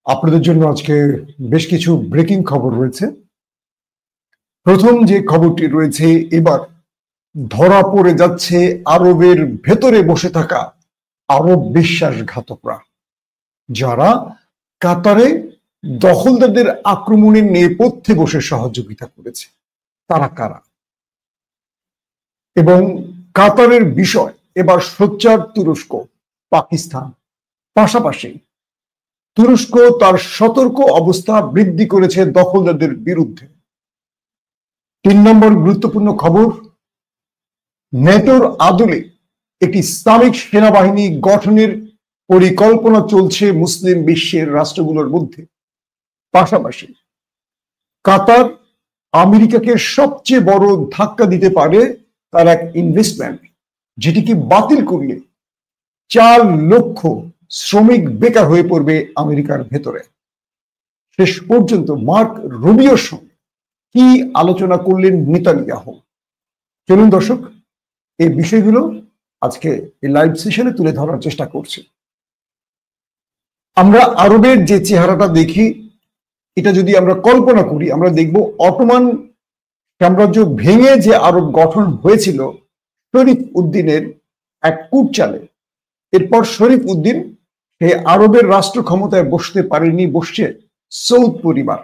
আপনাদের জন্য আজকে বেশ কিছু ব্রেকিং খবর রয়েছে। প্রথম যে খবরটি রয়েছে, এবার ধরা পড়ে যাচ্ছে আরবের ভেতরে বসে থাকা আরব বিশ্বাসঘাতকরা, যারা কাতারে দখলদারদের আক্রমণের নেপথ্যে বসে সহযোগিতা করেছে। তারা কারা এবং কাতারের বিষয় এবার সোচ্চার তুরস্ক, পাকিস্তান। পাশাপাশি তুরস্ক তার সতর্ক অবস্থা বৃদ্ধি করেছে দখলদারদের বিরুদ্ধে। 3 নম্বর গুরুত্বপূর্ণ খবর, নেটোর আদলে একটি ইসলামিক সেনাবাহিনী গঠনের পরিকল্পনা চলছে মুসলিম বিশ্বের রাষ্ট্রগুলোর মধ্যে। পাশাপাশি কাতার আমেরিকাকে সবচেয়ে বড় ধাক্কা দিতে পারে তার এক ইনভেস্টমেন্ট, যেটিকে বাতিল করলে 4 লক্ষ শ্রমিক বেকার হয়ে পড়বে আমেরিকার ভেতরে। শেষ পর্যন্ত মার্ক রুবিওর সঙ্গে কি আলোচনা করলেন নেতানিয়াহু? চলুন দর্শক, এই বিষয়গুলো আজকে এই লাইভ সেশনে তুলে ধরার চেষ্টা করছি। আমরা আরবের যে চেহারাটা দেখি, এটা যদি আমরা কল্পনা করি, আমরা দেখব অটোমান সাম্রাজ্য ভেঙে যে আরব গঠন হয়েছিল শরীফ উদ্দিনের এক কূট চালে। এরপর শরীফ উদ্দিন এই আরবের রাষ্ট্র ক্ষমতায় বসতে পারেনি, বসছে সৌদ পরিবার,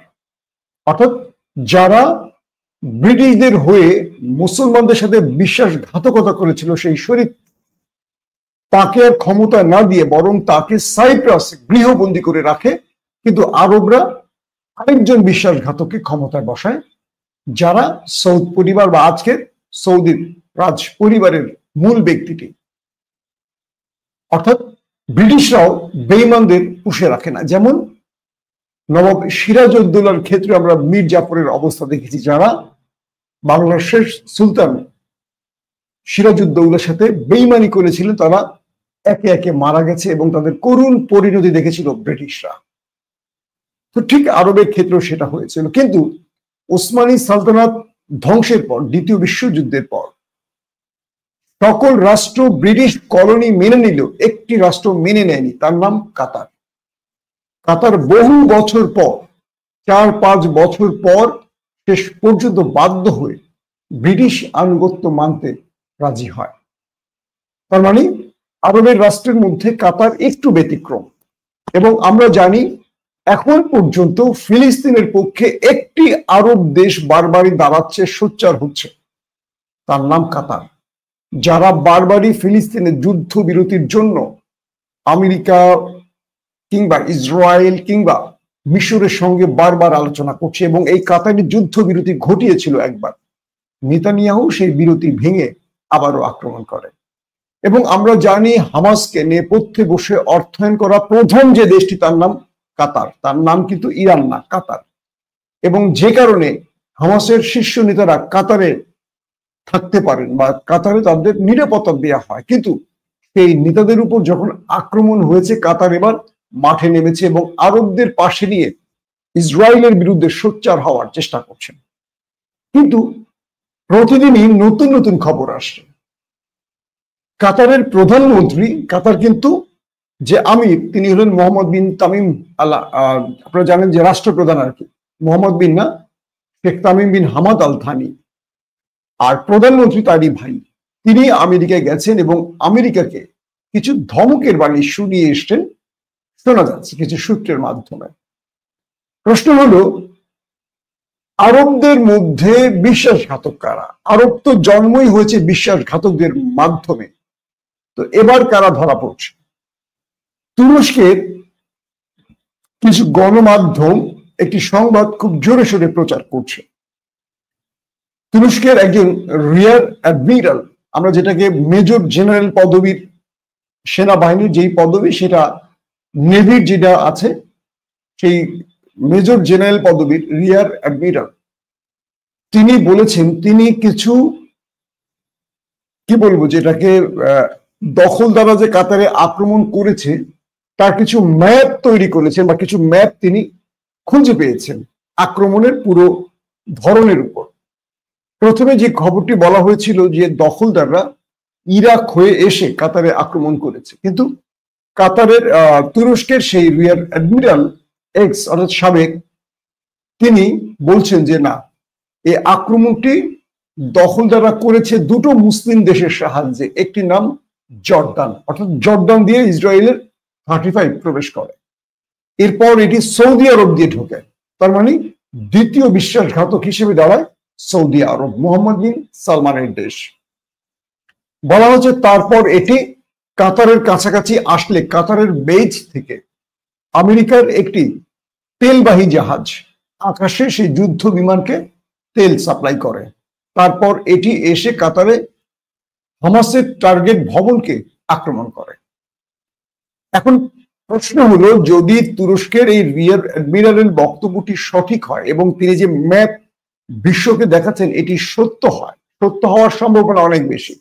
অর্থাৎ যারা ব্রিটিশদের হয়ে মুসলমানদের সাথে বিশ্বাসঘাতকতা করেছিল। সেই শরীফ তাকে আর ক্ষমতা না দিয়ে বরং তাকে সাইপ্রাসে গৃহবন্দী করে রাখে, কিন্তু আরবরা আরেকজন বিশ্বাসঘাতককে ক্ষমতায় বসায়, যারা সৌদ পরিবার বা আজকের সৌদির রাজ পরিবারের মূল ব্যক্তিটি। অর্থাৎ ব্রিটিশরাও বেঈমানদের পুষে রাখে না। যেমন নবাব সিরাজউদ্দৌলার ক্ষেত্রে আমরা মীর জাফরের অবস্থা দেখেছি, যারা বাংলার শেষ সুলতান সিরাজউদ্দৌলার সাথে বেঈমানি করেছিলেন, তারা একে একে মারা গেছে এবং তাদের করুণ পরিণতি দেখেছিল ব্রিটিশরা। তো ঠিক আরবের ক্ষেত্রেও সেটা হয়েছিল। কিন্তু ওসমানী সালতানাত ধ্বংসের পর, দ্বিতীয় বিশ্বযুদ্ধের পর, সকল রাষ্ট্র ব্রিটিশ কলোনি মেনে নিল, একটি রাষ্ট্র মেনে নেয়নি, তার নাম কাতার। কাতার বহু বছর পর, 4-5 বছর পর শেষ পর্যন্ত বাধ্য হয়ে ব্রিটিশ আনুগত্য মানতে রাজি হয়। তার মানে আরবের রাষ্ট্রের মধ্যে কাতার একটু ব্যতিক্রম। এবং আমরা জানি এখন পর্যন্ত ফিলিস্তিনের পক্ষে একটি আরব দেশ বারবারই দাঁড়াচ্ছে, সোচ্চার হচ্ছে, তার নাম কাতার। যারা বারবারই ফিলিস্তিনের যুদ্ধ বিরতির জন্য আমেরিকা কিংবা ইসরায়েল কিংবা মিশরের সঙ্গে বারবার আলোচনা করছে, এবং এই কাতারি যুদ্ধ বিরতি ঘটিয়েছিল একবার। নেতানিয়াহু সেই বিরতি ভেঙে আবারও আক্রমণ করে। এবং আমরা জানি হামাসকে নেপথ্যে বসে অর্থায়ন করা প্রথম যে দেশটি, তার নাম কাতার। তার নাম কিন্তু ইরান না, কাতার। এবং যে কারণে হামাসের শীর্ষ নেতারা কাতারে থাকতে পারেন বা কাতারে তাদের নিরাপত্তা দেওয়া হয়। কিন্তু সেই নেতাদের উপর যখন আক্রমণ হয়েছে, কাতার এবার মাঠে নেমেছে এবং আরবদের পাশে নিয়ে ইসরায়েলের বিরুদ্ধে সোচ্চার হওয়ার চেষ্টা করছেন। কিন্তু প্রতিদিনই নতুন নতুন খবর আসছে। কাতারের প্রধানমন্ত্রী, কাতার কিন্তু যে আমির, তিনি হলেন মোহাম্মদ বিন তামিম আল্লাহ, আপনারা জানেন যে রাষ্ট্রপ্রধান আর কি, মোহাম্মদ বিন না, Sheikh Tamim bin Hamad Al Thani. আর প্রধানমন্ত্রী তারই ভাই, তিনি আমেরিকায় গেছেন এবং আমেরিকাকে কিছু ধমকের বাণী শুনিয়ে এসছেন, শোনা যাচ্ছে কিছু সূত্রের মাধ্যমে। প্রশ্ন হলো, আরবদের মধ্যে বিশ্বাসঘাতক কারা? আরব তো জন্মই হয়েছে বিশ্বাসঘাতকদের মাধ্যমে। তো এবার কারা ধরা পড়ছে? তুরস্কের কিছু গণমাধ্যম একটি সংবাদ খুব জোরে সোরে প্রচার করছে। তুরস্কের একজন রিয়ার অ্যাডমিরাল, আমরা যেটাকে মেজর জেনারেল পদবীর সেনাবাহিনীর যেই পদবী, সেটা নেভির যেটা আছে, সেই মেজর জেনারেল পদবীর রিয়ার অ্যাডমিরাল, তিনি বলেছেন তিনি কিছু, কি বলবো, যেটাকে দখলদাররা যে কাতারে আক্রমণ করেছে তার কিছু ম্যাপ তৈরি করেছেন বা কিছু ম্যাপ তিনি খুঁজে পেয়েছেন আক্রমণের পুরো ধরনের উপর। প্রথমে যে খবরটি বলা হয়েছিল যে দখলদাররা ইরাক হয়ে এসে কাতারে আক্রমণ করেছে, কিন্তু কাতারের তুরস্কের সেই রিয়ার অ্যাডমিরাল এক্স অর্থাৎ সাবেক, তিনি বলছেন যে না, এই আক্রমণটি দখলদাররা করেছে দুটো মুসলিম দেশের সাহায্যে। একটি নাম জর্দান, অর্থাৎ জর্দান দিয়ে ইসরায়েলের 35 প্রবেশ করে, এরপর এটি সৌদি আরব দিয়ে ঢোকে। তার মানে দ্বিতীয় বিশ্বাসঘাতক হিসেবে দাঁড়ায় সৌদি আরব, মোহাম্মদ বিন সালমানের দেশ। বলা হচ্ছে তারপর এটি কাতারের কাছাকাছি আসলে কাতারের বেইজ থেকে আমেরিকার একটি তেলবাহী জাহাজ আকাশে সেই যুদ্ধ বিমানকে তেল সাপ্লাই করে। তারপর এটি এসে কাতারে হামাসের টার্গেট ভবনকে আক্রমণ করে। এখন প্রশ্ন হলো, যদি তুরস্কের এই রিয়ার অ্যাডমিরালের বক্তব্যটি সঠিক হয় এবং তিনি যে ম্যাপ বিশ্বকে দেখাচ্ছেন এটি সত্য হয়, সত্য হওয়ার সম্ভাবনা অনেক বেশি,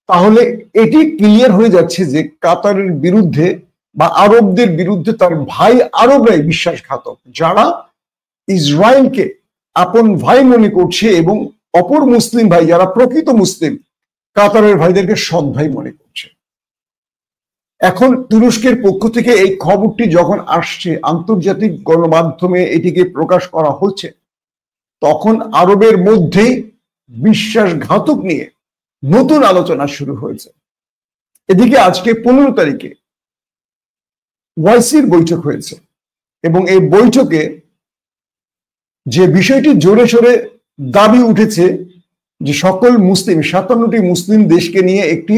তাহলে এটি ক্লিয়ার হয়ে যাচ্ছে যে কাতারের বিরুদ্ধে বা আরবদের বিরুদ্ধে তার ভাই আরবরাই বিশ্বাসঘাতক, যারা ইসরায়েলকে আপন ভাই মনে করছে এবং অপর মুসলিম ভাই যারা প্রকৃত মুসলিম কাতারের ভাইদেরকে সৎ ভাই মনে করছে। এখন তুরস্কের পক্ষ থেকে এই খবরটি যখন আসছে, আন্তর্জাতিক গণমাধ্যমে এটিকে প্রকাশ করা হচ্ছে, তখন আরবের মধ্যেই বিশ্বাসঘাতক নিয়ে নতুন আলোচনা শুরু হয়েছে। এদিকে আজকে 15 তারিখে ওয়াইসির বৈঠক হয়েছে এবং এই বৈঠকে যে বিষয়টি জোরে সোরে দাবি উঠেছে যে সকল মুসলিম 57টি মুসলিম দেশকে নিয়ে একটি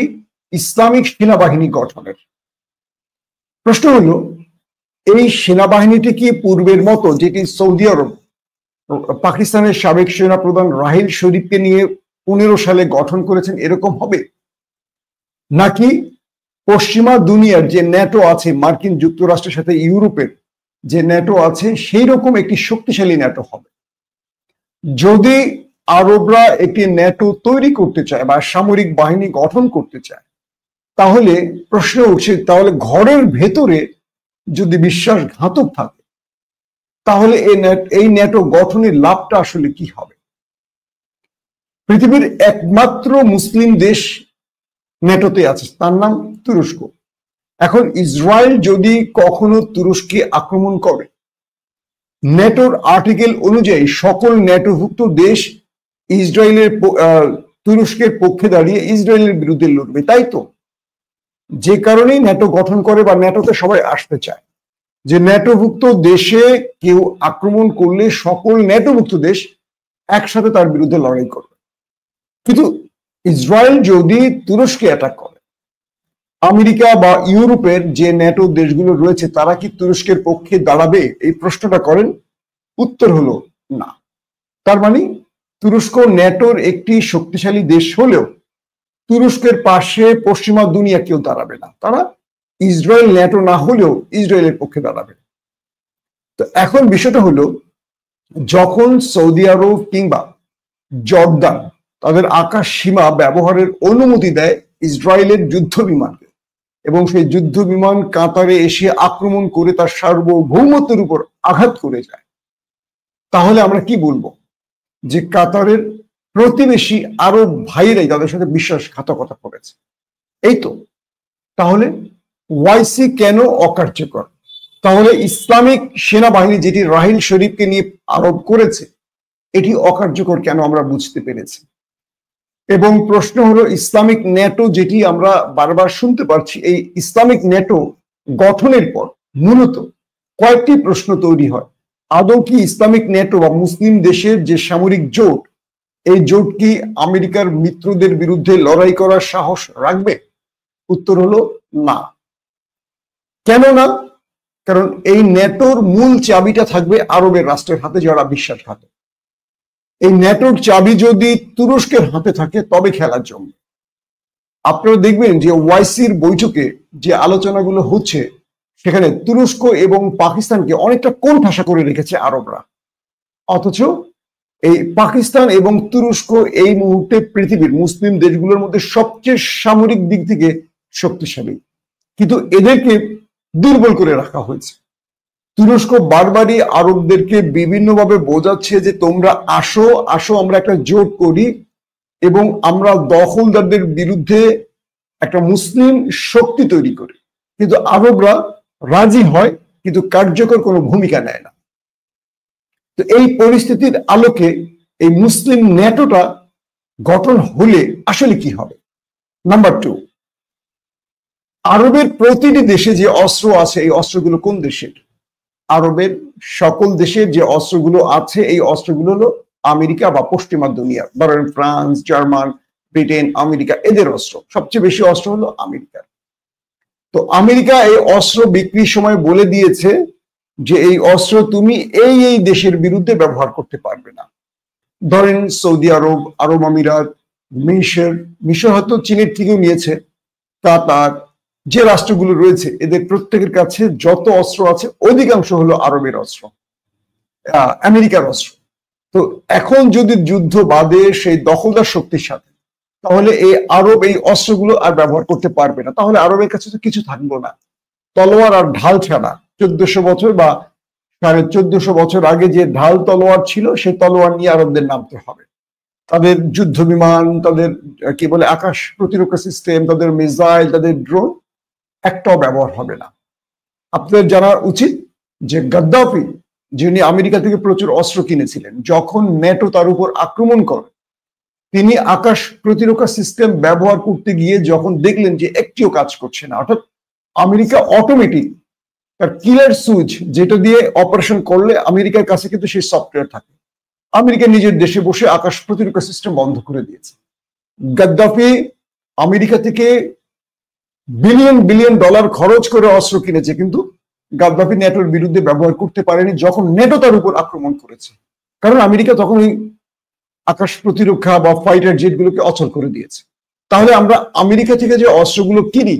ইসলামিক সেনাবাহিনী গঠনের। প্রশ্ন হলো, এই সেনাবাহিনীটি কি পূর্বের মতো, যেটি সৌদি আরব পাকিস্তানের সাবেক সেনাপ্রধান রাহিল শরীফকে নিয়ে 15 সালে গঠন করেছেন এরকম হবে, নাকি পশ্চিমা দুনিয়ার যে ন্যাটো আছে, মার্কিন যুক্তরাষ্ট্রের সাথে ইউরোপের যে ন্যাটো আছে সেই রকম একটি শক্তিশালী ন্যাটো হবে? যদি আরবরা একটি ন্যাটো তৈরি করতে চায় বা সামরিক বাহিনী গঠন করতে চায়, তাহলে প্রশ্ন উঠছে, তাহলে ঘরের ভেতরে যদি বিশ্বাসঘাতক থাকে তাহলে এই ন্যাটো গঠনের লাভটা আসলে কি হবে? পৃথিবীর একমাত্র মুসলিম দেশ ন্যাটোতে আছে, তার নাম তুরস্ক। এখন ইসরায়েল যদি কখনো তুরস্কে আক্রমণ করে, ন্যাটোর আর্টিকেল অনুযায়ী সকল ন্যাটোভুক্ত দেশ ইসরায়েলের তুরস্কের পক্ষে দাঁড়িয়ে ইসরায়েলের বিরুদ্ধে লড়বে, তাই তো? যে কারণেই ন্যাটো গঠন করে বা ন্যাটোতে সবাই আসতে চায়, যে ন্যাটোভুক্ত দেশে কেউ আক্রমণ করলে সকল ন্যাটোভুক্ত দেশ একসাথে তার বিরুদ্ধে লড়াই করবে। কিন্তু ইসরায়েল যদি তুরস্কে অ্যাটাক করে, আমেরিকা বা ইউরোপের যে ন্যাটো দেশগুলো রয়েছে তারা কি তুরস্কের পক্ষে দাঁড়াবে? এই প্রশ্নটা করেন, উত্তর হলো না। তার মানে তুরস্ক ন্যাটোর একটি শক্তিশালী দেশ হলেও তুরস্কের পাশে পশ্চিমা দুনিয়া কেউ দাঁড়াবে না, তারা ইসরায়েল ন্যাটো না হলেও ইসরায়েলের পক্ষে দাঁড়াবে। তো এখন বিষয়টা হলো, যখন সৌদি আরব কিংবা জর্দান তাদের আকাশ সীমা ব্যবহারের অনুমতি দেয় ইসরায়েলের যুদ্ধ বিমানকে, এবং সেই যুদ্ধ বিমান কাতারে এসে আক্রমণ করে তার সার্বভৌমত্বের উপর আঘাত করে যায়, তাহলে আমরা কি বলবো? যে কাতারের প্রতিবেশী আরব ভাইরাই তাদের সাথে বিশ্বাসঘাতকতা করেছে, এই তো? তাহলে ওয়াইসি কেন অকার্যকর? তাহলে ইসলামিক সেনাবাহিনী যেটি রাহিল শরীফকে নিয়ে আরোপ করেছে এটি অকার্যকর কেন আমরা বুঝতে পেরেছি। এবং প্রশ্ন হলো, ইসলামিক ন্যাটো যেটি আমরা বারবার শুনতে পাচ্ছি, এই ইসলামিক ন্যাটো গঠনের পর মূলত কয়েকটি প্রশ্ন তৈরি হয়। আদৌ কি ইসলামিক ন্যাটো বা মুসলিম দেশের যে সামরিক জোট, এই জোট কি আমেরিকার মিত্রদের বিরুদ্ধে লড়াই করার সাহস রাখবে? উত্তর হলো না। কেন না? কারণ এই ন্যাটোর মূল চাবিটা থাকবে আরবের রাষ্ট্রের হাতে, যারা বিশ্বাসঘাতক। এই ন্যাটোর চাবি যদি তুরস্কের হাতে থাকে তবে খেলা জমবে। আপনারা দেখবেন যে ওয়াইসির বৈঠকে যে আলোচনাগুলো হচ্ছে সেখানে তুরস্ক এবং পাকিস্তানকে অনেকটা কোণঠাসা করে রেখেছে আরবরা, অথচ এই পাকিস্তান এবং তুরস্ক এই মুহূর্তে পৃথিবীর মুসলিম দেশগুলোর মধ্যে সবচেয়ে সামরিক দিক থেকে শক্তিশালী, কিন্তু এদেরকে দুর্বল করে রাখা হয়েছে। তুরস্ক বারবারই আরবদেরকে বিভিন্নভাবে বোঝাচ্ছে যে তোমরা আসো আসো, আমরা একটা জোট করি এবং আমরা দখলদারদের বিরুদ্ধে একটা মুসলিম শক্তি তৈরি করি। কিন্তু আরবরা রাজি হয় কিন্তু কার্যকর কোনো ভূমিকা নেয় না। তো এই পরিস্থিতির আলোকে এই মুসলিম ন্যাটোটা গঠন হলে আসলে কি হবে? নাম্বার 2, আরবের প্রতিটি দেশে যে অস্ত্র আছে এই অস্ত্রগুলো কোন দেশের? আরবের সকল দেশের যে অস্ত্রগুলো আছে এই অস্ত্রগুলো হলো আমেরিকা বা পশ্চিমা দুনিয়া, ধরেন ফ্রান্স, জার্মান, ব্রিটেন, আমেরিকা, এদের অস্ত্র। সবচেয়ে বেশি অস্ত্র হলো আমেরিকার। তো আমেরিকা এই অস্ত্র বিক্রির সময় বলে দিয়েছে যে এই অস্ত্র তুমি এই এই দেশের বিরুদ্ধে ব্যবহার করতে পারবে না। ধরেন সৌদি আরব, আরব আমিরাত, মিশর হয়তো চীনের থেকেও নিয়েছে, কাতার, যে রাষ্ট্রগুলো রয়েছে এদের প্রত্যেকের কাছে যত অস্ত্র আছে অধিকাংশ হলো আরবের অস্ত্র, আমেরিকার অস্ত্র। তো এখন যদি যুদ্ধ বাদে সেই দখলদার শক্তির সাথে, তাহলে এই আরব এই অস্ত্রগুলো আর ব্যবহার করতে পারবে না। তাহলে আরবের কাছে তো কিছু থাকলো না, তলোয়ার আর ঢাল ছাড়া। 1400 বছর বা 1450 বছর আগে যে ঢাল তলোয়ার ছিল সেই তলোয়ার নিয়ে আরবদের নামতে হবে। তাদের যুদ্ধ বিমান, তাদের কি বলে আকাশ প্রতিরক্ষা সিস্টেম, তাদের মিসাইল, তাদের ড্রোন একটাও ব্যবহার হবে না। আপনাদের জানা উচিত যে গাদ্দাফি, যিনি আমেরিকা থেকে প্রচুর অস্ত্র কিনেছিলেন, যখন ন্যাটো তার উপর আক্রমণ করে তিনি আকাশ প্রতিরক্ষা সিস্টেম ব্যবহার করতে গিয়ে যখন দেখলেন যে একটিও কাজ করছে না, অর্থাৎ আমেরিকা অটোমেটিক তার কিলার সুইচ যেটা দিয়ে অপারেশন করলে আমেরিকার কাছে কিন্তু সেই সফটওয়্যার থাকে, আমেরিকা নিজের দেশে বসে আকাশ প্রতিরক্ষা সিস্টেম বন্ধ করে দিয়েছে। গাদ্দাফি আমেরিকা থেকে বিলিয়ন বিলিয়ন ডলার খরচ করে অস্ত্র কিনেছে, কিন্তু গাদ্দাফি ন্যাটোর বিরুদ্ধে ব্যবহার করতে পারেনি যখন ন্যাটো তার উপর আক্রমণ করেছে, কারণ আমেরিকা তখন ওই আকাশ প্রতিরক্ষা বা ফাইটার জেটগুলোকে অচল করে দিয়েছে। তাহলে আমরা আমেরিকা থেকে যে অস্ত্রগুলো কিনি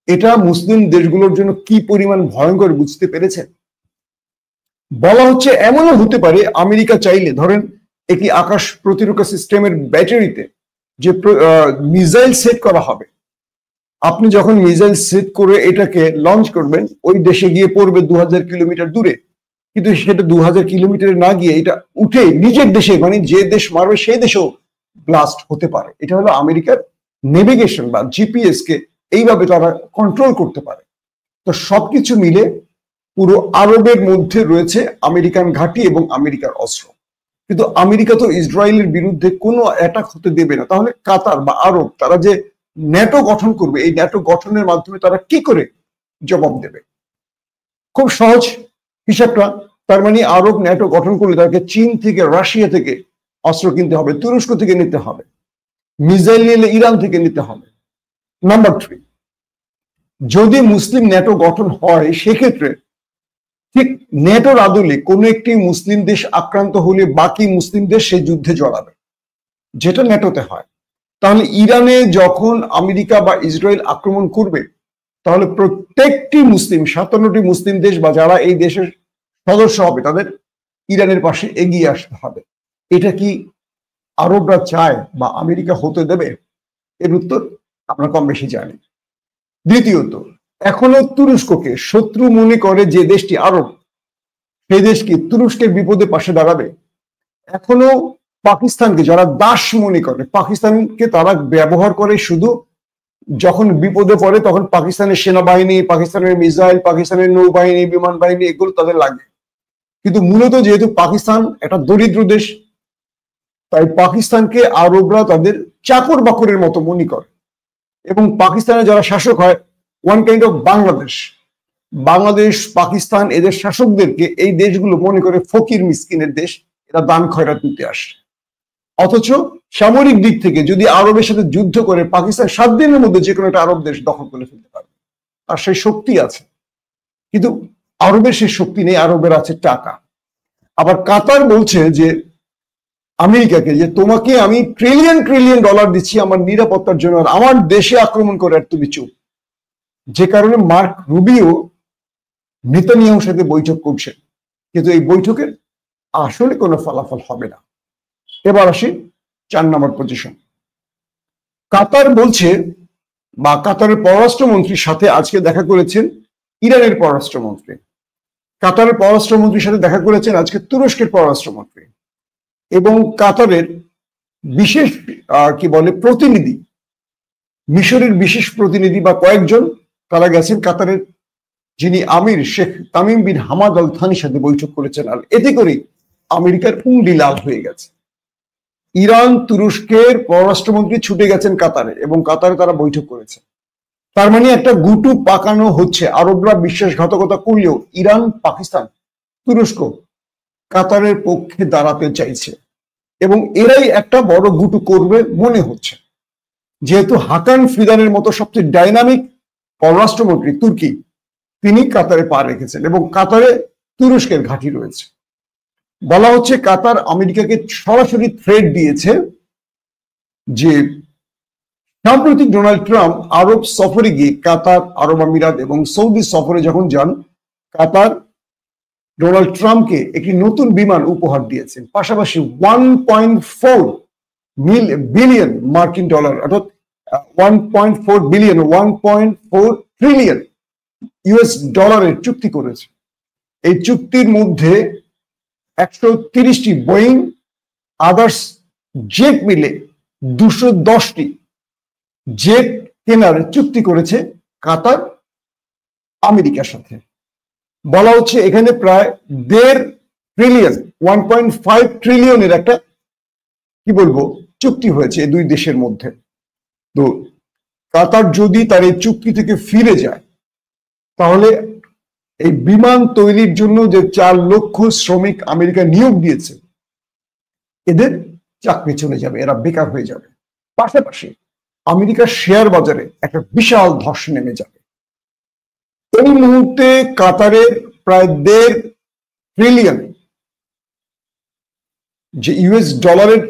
এটা মুসলিম দেশগুলোর জন্য কি পরিমাণ ভয়ঙ্কর বুঝতে পেরেছেন? বলা হচ্ছে এমনও হতে পারে আমেরিকা চাইলে, ধরেন একটি আকাশ প্রতিরক্ষা সিস্টেমের ব্যাটারিতে যে মিসাইল সেট করা হবে, আপনি যখন মিসাইল সেট করে এটাকে লঞ্চ করবেন ওই দেশে গিয়ে পড়বে 2000 কিলোমিটার দূরে, কিন্তু সেটা 2000 কিলোমিটারে না গিয়ে এটা উঠে নিজের দেশে, মানে যে দেশ মারবে সেই দেশেও ব্লাস্ট হতে পারে। এটা হলো আমেরিকার নেভিগেশন বা জিপিএস কে এইভাবে তারা কন্ট্রোল করতে পারে। তো সবকিছু মিলে পুরো আরবের মধ্যে রয়েছে আমেরিকান ঘাঁটি এবং আমেরিকার অস্ত্র, কিন্তু আমেরিকা তো ইসরায়েলের বিরুদ্ধে কোনো অ্যাটাক হতে দেবে না। তাহলে কাতার বা আরব তারা যে ন্যাটো গঠন করবে, এই ন্যাটো গঠনের মাধ্যমে তারা কি করে জবাব দেবে? খুব সহজ হিসাবটা, তার মানে আরব ন্যাটো গঠন করলে তাকে চীন থেকে, রাশিয়া থেকে অস্ত্র কিনতে হবে, তুরস্ক থেকে নিতে হবে, মিসাইল নিলে ইরান থেকে নিতে হবে। নাম্বার 3, যদি মুসলিম ন্যাটো গঠন হয় সেক্ষেত্রে ঠিক ন্যাটোর আদলে কোনো একটি মুসলিম দেশ আক্রান্ত হলে বাকি মুসলিম দেশ সেই যুদ্ধে জড়াবে, যেটা ন্যাটোতে হয়। তাহলে ইরানে যখন আমেরিকা বা ইসরায়েল আক্রমণ করবে তাহলে প্রত্যেকটি মুসলিম 57টি মুসলিম দেশ বা যারা এই দেশের সদস্য হবে তাদের ইরানের পাশে এগিয়ে আসতে হবে। এটা কি আরবরা চায় বা আমেরিকা হতে দেবে? এর উত্তর আমরা কম বেশি জানি। দ্বিতীয়ত, এখনো তুরস্ককে শত্রু মনে করে যে দেশটি আরব, সেই দেশ কি তুরস্কের বিপদে পাশে দাঁড়াবে? এখনো পাকিস্তানকে যারা দাস মনে করে, পাকিস্তানকে তারা ব্যবহার করে শুধু যখন বিপদে পড়ে তখন পাকিস্তানের সেনাবাহিনী, পাকিস্তানের মিসাইল, পাকিস্তানের নৌবাহিনী, বিমান বাহিনী এগুলো তাদের লাগে। কিন্তু মূলত যেহেতু পাকিস্তান একটা দরিদ্র দেশ, তাই পাকিস্তানকে আরবরা তাদের চাকর বাকরের মতো মনে করে। এবং পাকিস্তানের যারা শাসক হয়, one kind of Bangladesh, Pakistan, এদের শাসকদেরকে এই দেশগুলো মনে করে ফকির মিসকিনের দেশ, এরা দান খয়রাত দিতে আসে। অথচ সামরিক দিক থেকে যদি আরবের সাথে যুদ্ধ করে পাকিস্তান 7 দিনের মধ্যে যে কোনো একটা আরব দেশ দখল করে ফেলতে পারবে, আর সেই শক্তি আছে। কিন্তু আরবের সেই শক্তি নেই, আরবের আছে টাকা। আবার কাতার বলছে যে আমেরিকাকে যে তোমাকে আমি ট্রিলিয়ন ট্রিলিয়ন ডলার দিচ্ছি আমার নিরাপত্তার জন্য, আর আমার দেশে আক্রমণ করে আর তুমি চুপ। যে কারণে মার্ক রুবিও নেতানিয়াহুর সাথে বৈঠক করছে, কিন্তু এই বৈঠকের আসলে কোনো ফলাফল হবে না। এবার আসি 4 নম্বর পজিশন। কাতার বলছে বা কাতারের পররাষ্ট্রমন্ত্রীর সাথে আজকে দেখা করেছেন ইরানের পররাষ্ট্রমন্ত্রী, কাতারের পররাষ্ট্রমন্ত্রীর সাথে দেখা করেছেন আজকে তুরস্কের পররাষ্ট্রমন্ত্রী, এবং কাতারের বিশেষ কি বলে প্রতিনিধি, মিশরের বিশেষ প্রতিনিধি বা কয়েকজন তারা গেছেন কাতারের যিনি আমির Sheikh Tamim bin Hamad Al থানির সাথে বৈঠক করেছেন, আর এতে করে আমেরিকার পুঁডি লাল হয়ে গেছে। ইরান তুরস্কের পররাষ্ট্রমন্ত্রী ছুটে গেছেন কাতারে এবং কাতারে তারা বৈঠক করেছে। তার মানে একটা গুটু পাকানো হচ্ছে, আরবরা বিশ্বাসঘাতকতা করলেও ইরান, পাকিস্তান, তুরস্ক কাতারের পক্ষে দাঁড়াতে চাইছে এবং এরাই একটা বড় গুটু করবে মনে হচ্ছে, যেহেতু হাকান ফিদানের মতো সবচেয়ে ডাইনামিক পররাষ্ট্রমন্ত্রী তুর্কি তিনি কাতারে পা রেখেছেন এবং কাতারে তুরস্কের ঘাঁটি রয়েছে। বলা হচ্ছে কাতার আমেরিকাকে সরাসরি থ্রেট দিয়েছে যে সাম্প্রতিক ডোনাল্ড ট্রাম্প আরব সফরে গিয়ে কাতার, আরব আমিরাত এবং সৌদি সফরে যখন যান, কাতার ডোনাল্ড ট্রাম্পকে একটি নতুন বিমান উপহার দিয়েছেন, পাশাপাশি 1.4 বিলিয়ন মার্কিন ডলার, অর্থাৎ 1.4 বিলিয়ন 1.4 ট্রিলিয়ন ইউএস ডলারের চুক্তি করেছে। এই চুক্তির মধ্যে 130টি বোয়িং আদার্স জেট মিলে 210টি জেট কেনার চুক্তি করেছে কাতার আমেরিকার সাথে। বলা হচ্ছে এখানে প্রায় 1.5 ট্রিলিয়ন 1.5 ট্রিলিয়নের একটা কি বলবো চুক্তি হয়েছে এই দুই দেশের মধ্যে। তো কাতার যদি তার এই চুক্তি থেকে ফিরে যায়, তাহলে এই বিমান তৈরির জন্য যে 4 লক্ষ শ্রমিক আমেরিকা নিয়োগ দিয়েছে, এদের চাকরি চলে যাবে, এরা বেকার হয়ে যাবে। পাশাপাশি আমেরিকার শেয়ার বাজারে একটা বিশাল ধস নেমে যাবে। এই মুহূর্তে কাতারের প্রায় 1.5 ট্রিলিয়ন যে ইউএস ডলারের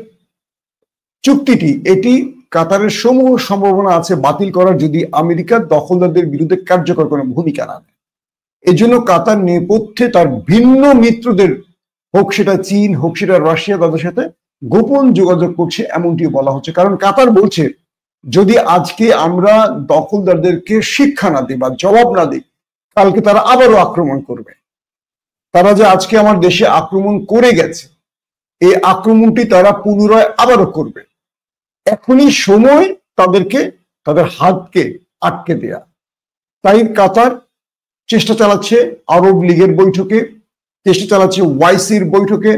চুক্তিটি, এটি কাতারের সমূহ সম্ভাবনা আছে বাতিল করার, যদি আমেরিকার দখলদারদের বিরুদ্ধে কার্যকর কোনো ভূমিকা না নেয়। এজন্য কাতার নেপথ্যে তার ভিন্ন মিত্রদের, হোক সেটা চীন, হোক সেটা রাশিয়া, তাদের সাথে গোপন যোগাযোগ করছে এমনটিও বলা হচ্ছে। কারণ কাতার বলছে, যদি আজকে আমরা দখলদারদেরকে শিক্ষা না দিই বা জবাব না দিই, কালকে তারা আবারও আক্রমণ করবে। তারা যে আজকে আমার দেশে আক্রমণ করে গেছে, এই আক্রমণটি তারা পুনরায় আবারও করবে। এখনই সময় তাদেরকে, তাদের হাতকে আটকে দেয়া। তাই কাতার চেষ্টা চালাচ্ছে আরব লীগের বৈঠকে, চেষ্টা চালাচ্ছে ওয়াইসির বৈঠকে,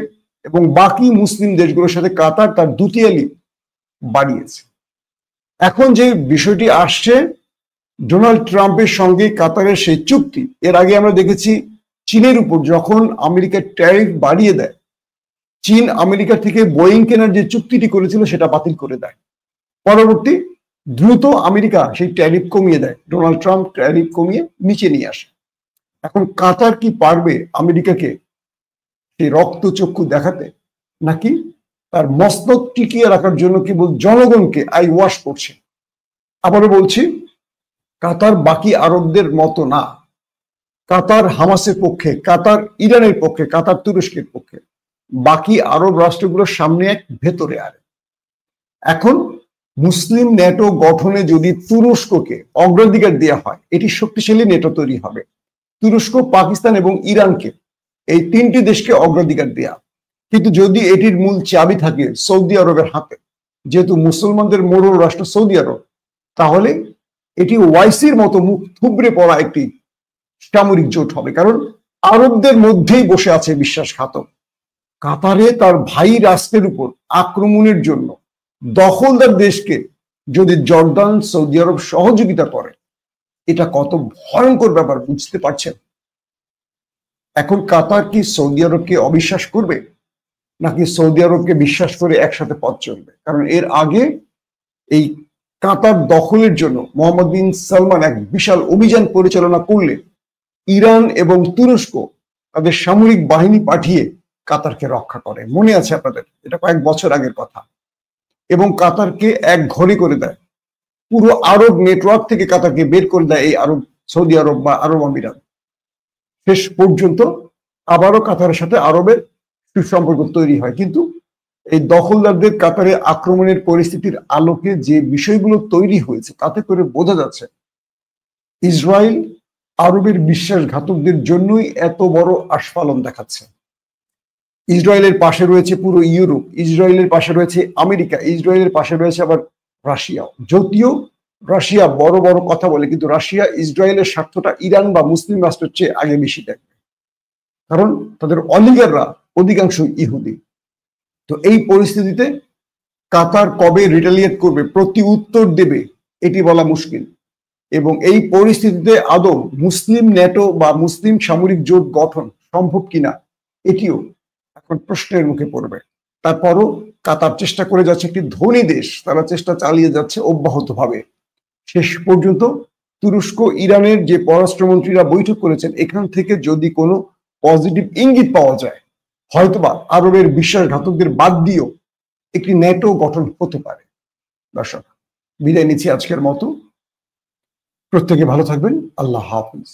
এবং বাকি মুসলিম দেশগুলোর সাথে কাতার তার দুতিয়ালি বাড়িয়েছে। এখন যে বিষয়টি আসছে, ডোনাল্ড ট্রাম্পের সঙ্গে কাতারের সেই চুক্তি, এর আগে আমরা দেখেছি চীনের উপর যখন আমেরিকা ট্যারিফ বাড়িয়ে দেয়, চীন আমেরিকা থেকে বোয়িং কেনার যে চুক্তিটি করেছিল সেটা বাতিল করে দেয়। পরবর্তী দ্রুত আমেরিকা সেই ট্যারিফ কমিয়ে দেয়, ডোনাল্ড ট্রাম্প ট্যারিফ কমিয়ে নিচে নিয়ে আসে। এখন কাতার কি পারবে আমেরিকাকে সেই রক্তচক্ষু দেখাতে, নাকি তার মস্তক টিকিয়ে রাখার জন্য কেবল জনগণকে আই ওয়াশ করছে? আবারও বলছি, কাতার বাকি আরবদের মতো না। কাতার হামাসের পক্ষে, কাতার ইরানের পক্ষে, কাতার তুরস্কের পক্ষে, বাকি আরব রাষ্ট্রগুলোর সামনে এক, ভেতরে আর। এখন মুসলিম ন্যাটো গঠনে যদি তুরস্ককে অগ্রাধিকার দেওয়া হয়, এটি শক্তিশালী ন্যাটো তৈরি হবে। তুরস্ক, পাকিস্তান এবং ইরানকে, এই 3টি দেশকে অগ্রাধিকার দেয়া। কিন্তু যদি এটির মূল চাবি থাকে সৌদি আরবের হাতে, যেহেতু মুসলমানদের মোড়ল রাষ্ট্র সৌদি আরব, তাহলে এটি ওয়াইসির মতো মুখ থুবড়ে পড়া একটি সামরিক জোট হবে। কারণ আরবদের মধ্যেই বসে আছে বিশ্বাসঘাতক। কাতারে তার ভাই রাষ্ট্রের উপর আক্রমণের জন্য দখলদার দেশকে যদি জর্দান, সৌদি আরব সহযোগিতা করে, এটা কত ভয়ঙ্কর ব্যাপার বুঝতে পারছেন? এখন কাতার কি সৌদি আরবকে অবিশ্বাস করবে, নাকি সৌদি আরবকে বিশ্বাস করে একসাথে পথ চলবে? কারণ এর আগে এই কাতার দখলের জন্য মোহাম্মদ বিন সালমান এক বিশাল অভিযান পরিচালনা করলে ইরান এবং তুরস্ক তাদের সামরিক বাহিনী পাঠিয়ে কাতারকে রক্ষা করে। মনে আছে আপনাদের? এটা কয়েক বছর আগের কথা। এবং কাতারকে এক ঘরে করে দেয়, পুরো আরব নেটওয়ার্ক থেকে কাতারকে বের করে দেয় এই আরব, সৌদি আরব বা আরব আমিরাত। শেষ পর্যন্ত আবারও কাতারের সাথে আরবের সুসম্পর্ক তৈরি হয়। কিন্তু এই দখলদারদের কাতারে আক্রমণের পরিস্থিতির আলোকে যে বিষয়গুলো তৈরি হয়েছে, তাতে করে বোঝা যাচ্ছে ইসরায়েল আরবের বিশ্বাসঘাতকদের জন্যই এত বড় আস্ফালন দেখাচ্ছে। ইসরায়েলের পাশে রয়েছে পুরো ইউরোপ, ইসরায়েলের পাশে রয়েছে আমেরিকা, ইসরায়েলের পাশে রয়েছে আবার রাশিয়াও। যদিও রাশিয়া বড় বড় কথা বলে, কিন্তু রাশিয়া ইসরায়েলের স্বার্থটা ইরান বা মুসলিম রাষ্ট্রের চেয়ে আগে বেশি দেখবে, কারণ তাদের অলিগাররা অধিকাংশ ইহুদি। তো এই পরিস্থিতিতে কাতার কবে রিটালিয়েট করবে, প্রতি উত্তর দেবে, এটি বলা মুশকিল। এবং এই পরিস্থিতিতে আদৌ মুসলিম ন্যাটো বা মুসলিম সামরিক জোট গঠন সম্ভব কিনা, এটিও এখন প্রশ্নের মুখে পড়বে। তারপরও কাতার চেষ্টা করে যাচ্ছে, একটি ধনী দেশ, তারা চেষ্টা চালিয়ে যাচ্ছে অব্যাহতভাবে। শেষ পর্যন্ত তুরস্ক ইরানের যে পররাষ্ট্রমন্ত্রীরা বৈঠক করেছেন, এখান থেকে যদি কোনো পজিটিভ ইঙ্গিত পাওয়া যায়, হয়তোবা আরবের বিশ্বাসঘাতকদের বাদ দিয়েও একটি ন্যাটো গঠন হতে পারে। দর্শক, বিদায় নিচ্ছি আজকের মতো। প্রত্যেকে ভালো থাকবেন। আল্লাহ হাফিজ।